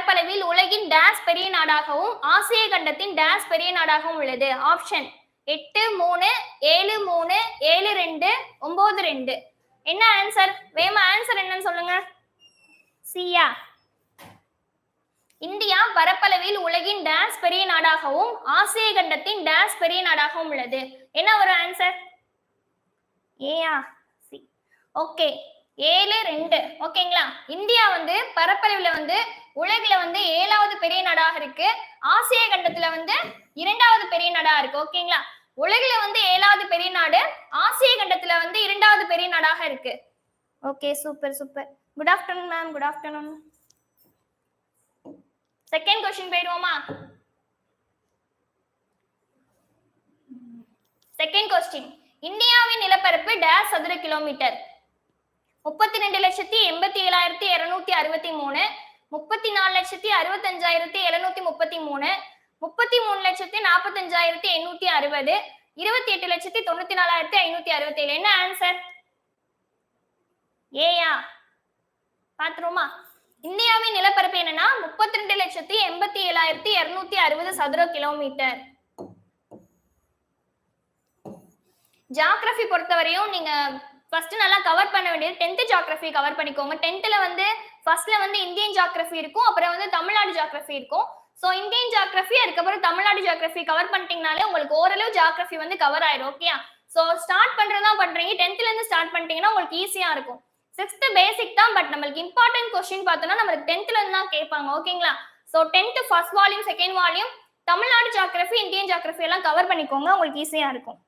பரப்பளவில் உலகின் டேஸ் பெரிய நாடாகவும் ஆசிய கண்டத்தின் டேஸ் பெரிய நாடாகவும் உள்ளது. ஆப்ஷன் 8 3 7 3 7 2 9 2. என்ன ஆன்சர்? வேமா ஆன்சர் என்னன்னு சொல்லுங்க. சியா. இந்தியா பரப்பளவில் உலகின் டேஸ் பெரிய நாடாகவும் ஆசிய கண்டத்தின் டேஸ் பெரிய நாடாகவும் உள்ளது. என்ன ஒரு ஆன்சர்? ஏயா சி. ஓகே 7 2. ஓகேங்களா? இந்தியா வந்து பரப்பளவுல வந்து உலகில வந்து 7வது பெரிய நாடாக இருக்கு. ஆசிய கண்டத்துல வந்து 2வது பெரிய நாடா இருக்கு. ஓகேங்களா? உலகில வந்து 7வது பெரிய நாடு, ஆசிய கண்டத்துல வந்து 2வது பெரிய நாடாக இருக்கு. Okay super super. Good afternoon ma'am. Good afternoon. Second question போய்டுவோமா? Second question. இந்தியாவின் நிலப்பரப்பு டேஸ் சதுர கிலோமீட்டர்? 32,87,263, 34,65,733, 33,45,860, 28,94,567. என்ன ஆன்சர்? ஏயா பாத்துருமா? இந்தியாவின் நிலப்பரப்பு என்னன்னா 32,87,260 சதுர கிலோமீட்டர். ஜியோகிராஃபி பொறுத்தவரையும் நீங்க ஃபர்ஸ்ட் நல்லா கவர் பண்ண வேண்டியது 10th ஜியோகிராஃபி கவர் பண்ணிக்கோங்க. 10thல வந்து ஃபர்ஸ்ட்ல வந்து இந்தியன் ஜியோகிராஃபி இருக்கும், அப்புறம் வந்து தமிழ்நாடு ஜியோகிராஃபி இருக்கும். சோ இந்தியன் ஜியோகிராஃபி அதுக்கப்புறம் தமிழ்நாடு ஜியோகிராஃபி கவர் பண்ணிட்டீங்கனாலே உங்களுக்கு ஓரளவு ஜியோகிராஃபி வந்து கவர் ஆயிடும். ஓகேயா? சோ ஸ்டார்ட் பண்றதா பண்றீங்க 10thல இருந்து ஸ்டார்ட் பண்ணிட்டீங்கன்னா உங்களுக்கு ஈஸியா இருக்கும். 6th பேசிக் தான், பட் நமக்கு இம்பார்ட்டன்ட் क्वेश्चन பார்த்தோம்னா நமக்கு 10thல இருந்து தான் கேட்பாங்க. ஓகேங்களா? So 10th first volume, second volume Tamil Nadu geography, Indian geography எல்லாம் கவர் பண்ணிக்கோங்க, உங்களுக்கு ஈஸியா இருக்கும்.